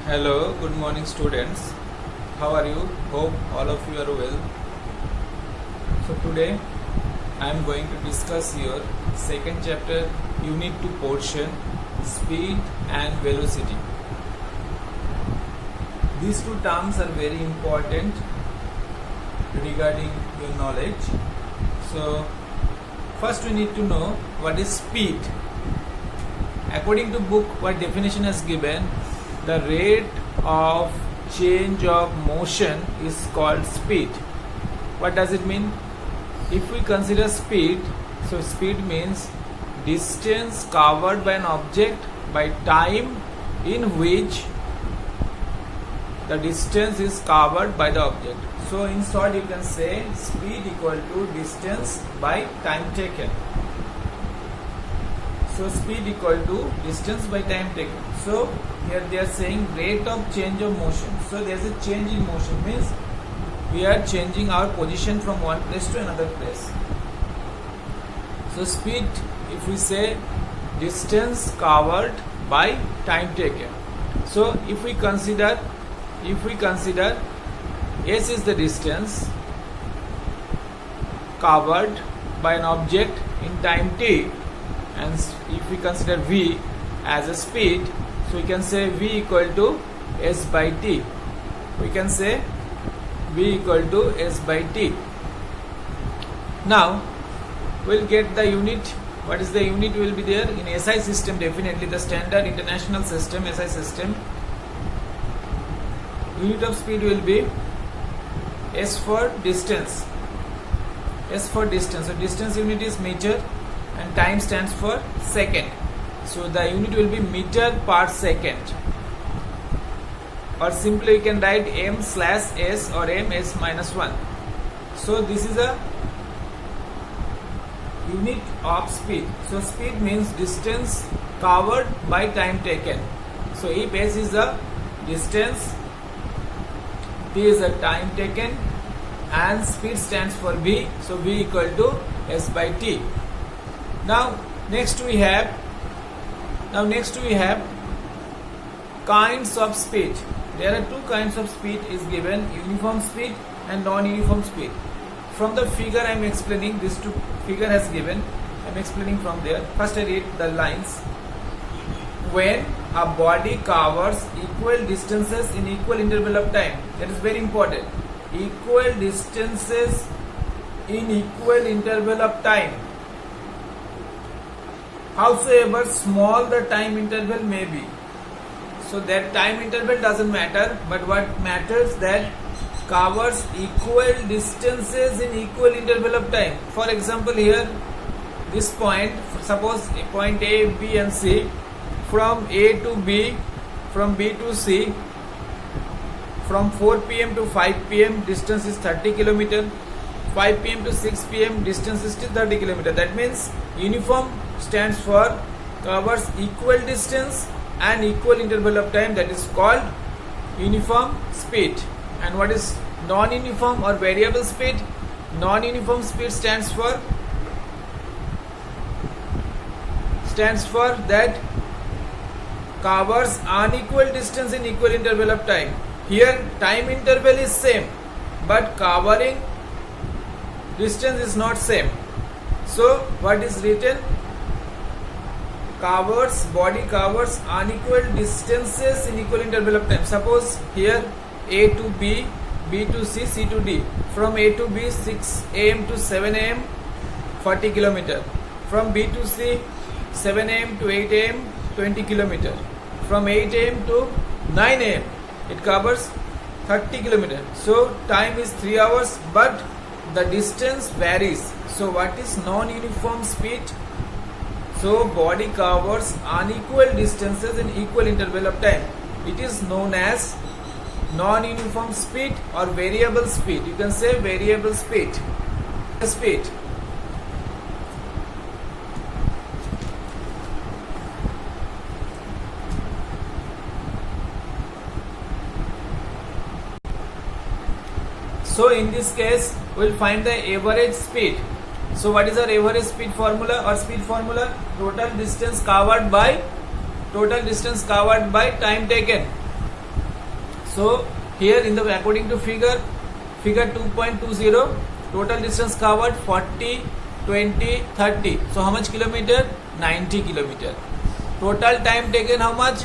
Hello, good morning students. How are you? Hope all of you are well. So today I am going to discuss your second chapter unit 2 portion, speed and velocity. These two terms are very important regarding your knowledge. So first we need to know what is speed. According to book, what definition is given, the rate of change of motion is called speed. What does it mean? If we consider speed, so speed means distance covered by an object by time in which the distance is covered by the object. So in short you can say speed equal to distance by time taken. So speed equal to distance by time taken. So here they are saying rate of change of motion. So there is a change in motion, means we are changing our position from one place to another place. So speed, if we say distance covered by time taken. So if we consider S is the distance covered by an object in time t, and if we consider v as a speed, so we can say v equal to s by t. We can say v equal to s by t. Now we'll get the unit. What is the unit will be there in SI system? Definitely the standard international system, SI system. Unit of speed will be s for distance. S for distance. So distance unit is meter and time stands for second. So the unit will be meter per second. Or simply you can write m/s or ms-1. So this is a unit of speed. So speed means distance covered by time taken. So if s is the distance, t is the time taken, and speed stands for v. So v equal to s by t. Now next we have kinds of speed. There are two kinds of speed is given, uniform speed and non-uniform speed. From the figure I am explaining, this two figure has given, I am explaining from there. First I read the lines. When a body covers equal distances in equal interval of time, that is very important. Equal distances in equal interval of time, howsoever small the time interval may be. So that time interval doesn't matter, but what matters that covers equal distances in equal interval of time. For example, here this point, suppose point A, B and C, from A to B, from B to C, from 4 pm to 5 pm distance is 30 km, 5 pm to 6 pm distance is still 30 km. That means uniform stands for covers equal distance and equal interval of time, that is called uniform speed. And what is non-uniform or variable speed? Non-uniform speed stands for that covers unequal distance in equal interval of time. Here time interval is same, but covering distance is not same. So what is written? Body covers unequal distances in equal interval of time. Suppose here A to B, B to C, C to D. From A to B 6 am to 7 am 40 km. From B to C 7 am to 8 am 20 km. From 8 am to 9 am it covers 30 km. So time is 3 hours, but the distance varies. So what is non-uniform speed? So body covers unequal distances in equal interval of time. It is known as non-uniform speed or variable speed. You can say variable speed. So in this case we will find the average speed. So what is our average speed formula or speed formula? Total distance covered by time taken. So here in the according to figure 2.20, total distance covered 40, 20, 30. So how much kilometer? 90 kilometer. Total time taken how much?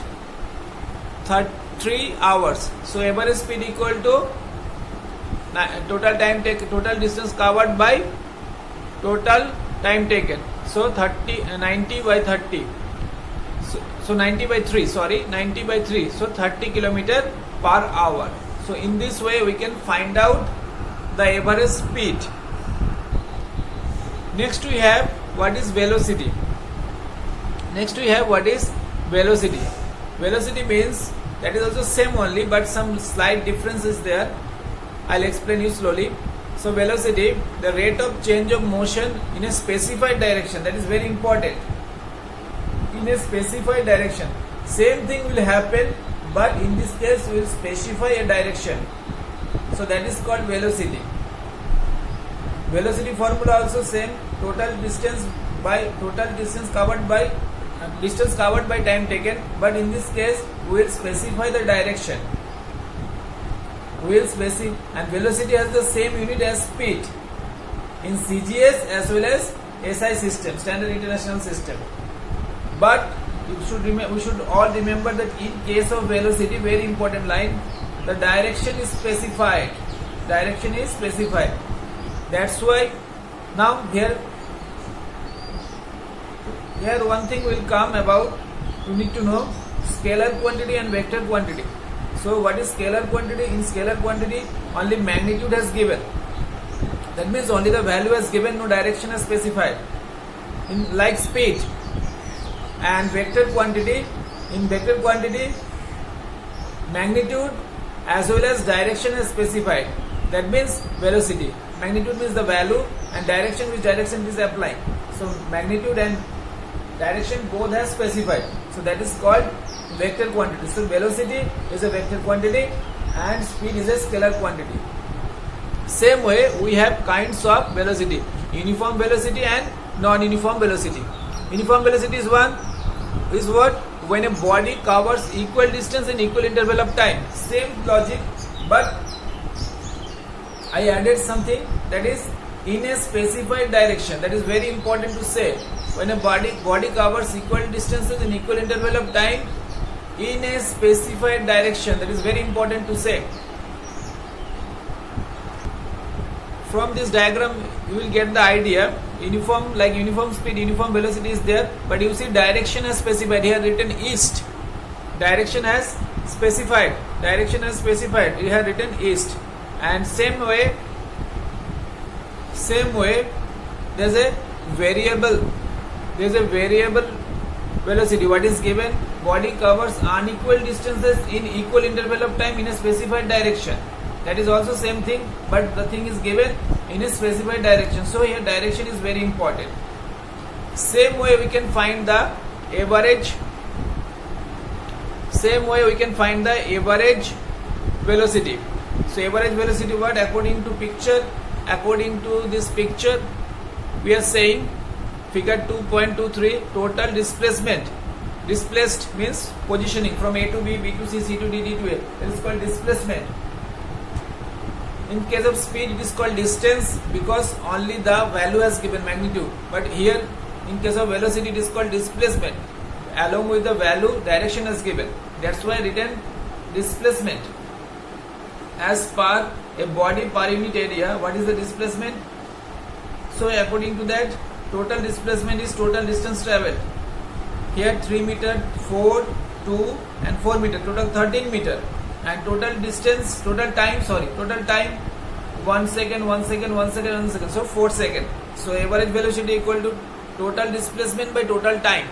3 hours. So average speed equal to total distance covered by total time taken. So 90 by 30. So 90 by 3. Sorry, 90 by 3. So 30 kilometer per hour. So in this way we can find out the average speed. Next we have what is velocity. Velocity means that is also same only, but some slight difference is there. I'll explain you slowly. So velocity, the rate of change of motion in a specified direction. That is very important. In a specified direction, same thing will happen, but in this case we will specify a direction. So that is called velocity. Velocity formula also same. Total distance covered by time taken, but in this case we will specify the direction. And velocity has the same unit as speed in CGS as well as SI system, Standard International System. But we should all remember that in case of velocity, very important line, the direction is specified. That's why now here one thing will come about. You need to know scalar quantity and vector quantity. So what is scalar quantity? In scalar quantity only magnitude has given. That means only the value has given, no direction has specified. In like speed. And vector quantity, in vector quantity magnitude as well as direction is specified. That means velocity. Magnitude means the value, and direction which direction is applying. So magnitude and direction both has specified. So that is called vector quantity. So velocity is a vector quantity and speed is a scalar quantity. Same way we have kinds of velocity: uniform velocity and non-uniform velocity. Uniform velocity is what? When a body covers equal distance in equal interval of time. Same logic, but I added something, that is in a specified direction. That is very important to say. When a body covers equal distances in equal interval of time in a specified direction, that is very important to say. From this diagram you will get the idea. Uniform speed, uniform velocity is there, but you see direction has specified. Here written east. Direction has specified. You have written east. And same way there's a variable velocity. What is given? Body covers unequal distances in equal interval of time in a specified direction. That is also same thing, but the thing is given in a specified direction. So here direction is very important. Same way we can find the average. Velocity. So average velocity what? According to this picture we are saying figure 2.23, total displacement. Displaced means positioning from A to B, B to C, C to D, D to A. That is called displacement. In case of speed it is called distance because only the value has given, magnitude. But here in case of velocity it is called displacement. Along with the value, direction is given. That's why written displacement. As per a body per unit area, what is the displacement? So according to that, total displacement is total distance traveled. Here 3 meter, 4, 2 and 4 meter, total 13 meter. And total time 1 second. So 4 seconds. So average velocity equal to total displacement by total time.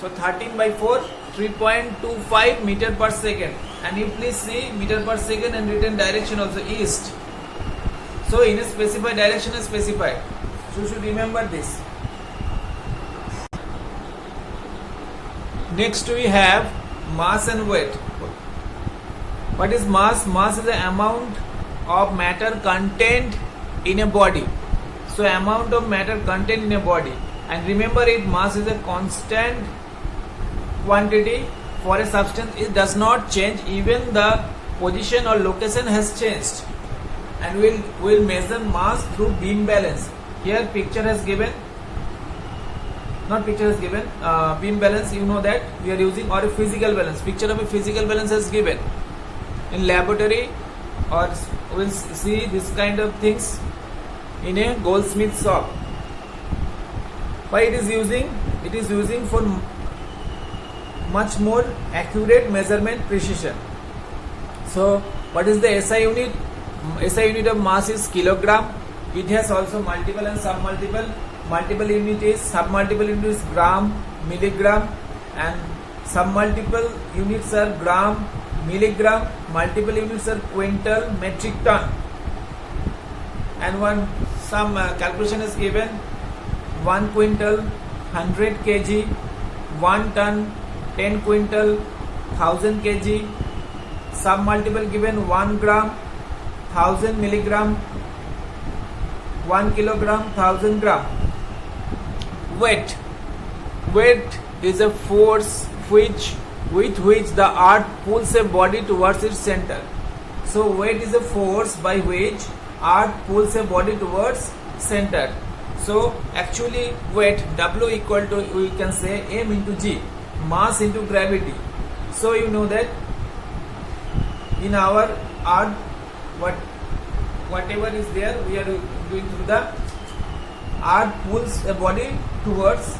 So 13 by 4, 3.25 meter per second. And you please see meter per second and written direction also east. So in a specified direction is specified. So you should remember this. Next we have mass and weight. What is mass? Mass is the amount of matter contained in a body. So amount of matter contained in a body. And remember it, mass is a constant quantity for a substance. It does not change. Even the position or location has changed, and we'll measure mass through beam balance. Here picture has given, not picture has given, beam balance, you know that we are using, or a physical balance. Picture of a physical balance is given in laboratory, or we'll see this kind of things in a goldsmith shop. Why it is using? It is using for much more accurate measurement precision. So what is the SI unit? SI unit of mass is kilogram. It has also multiple and sub-multiple. Multiple unit is, sub-multiple unit is gram, milligram, and sub-multiple units are gram, milligram, multiple units are quintal, metric ton. And some calculation is given: 1 quintal, 100 kg, 1 ton, 10 quintal, 1000 kg. Sub-multiple given: 1 gram, 1000 milligram, 1 kilogram, 1000 gram. Weight is a force with which the earth pulls a body towards its center. So weight is a force by which earth pulls a body towards center. So actually weight, W equal to, we can say, m into g, mass into gravity. So you know that in our earth, whatever is there, we are doing through the earth pulls a body towards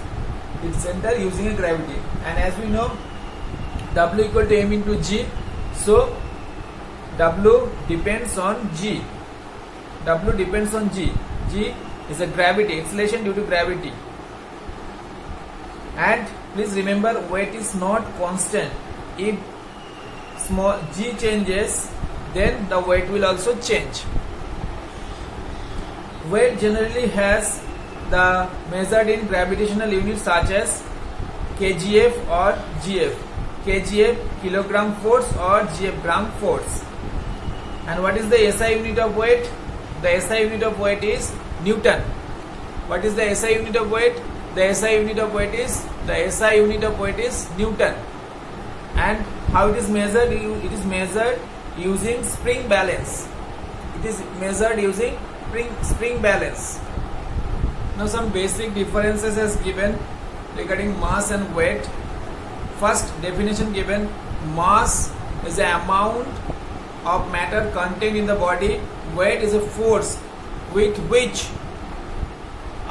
its center using a gravity. And as we know, W equal to m into g. So W depends on g. W depends on g. G is a gravity, acceleration due to gravity. And please remember, weight is not constant. If small g changes, then the weight will also change. Weight generally has the measured in gravitational units such as kgf or gf. Kgf, kilogram force, or gf, gram force. And what is the SI unit of weight? The SI unit of weight is Newton. What is the SI unit of weight? The SI unit of weight is Newton. And how it is measured? It is measured using spring balance. It is measured using spring balance. Now some basic differences is given regarding mass and weight. First definition given: mass is the amount of matter contained in the body. Weight is a force with which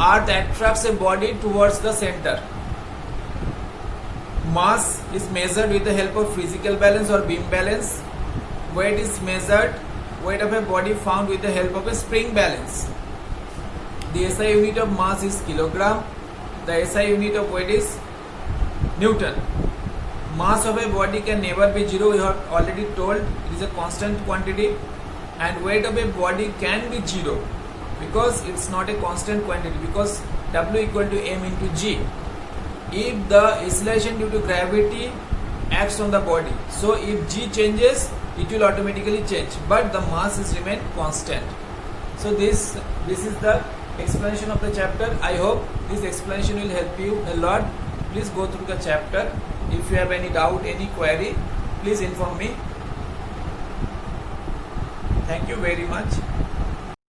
earth attracts a body towards the center. Mass is measured with the help of physical balance or beam balance. Weight is measured, weight of a body found with the help of a spring balance. The SI unit of mass is kilogram. The SI unit of weight is Newton. Mass of a body can never be zero. We have already told it is a constant quantity. And weight of a body can be zero because it's not a constant quantity, because W equal to m into g. If the acceleration due to gravity acts on the body, so if g changes, it will automatically change, but the mass is remain constant. So this is the explanation of the chapter. I hope this explanation will help you a lot. Please go through the chapter. If you have any doubt, any query, please inform me. Thank you very much.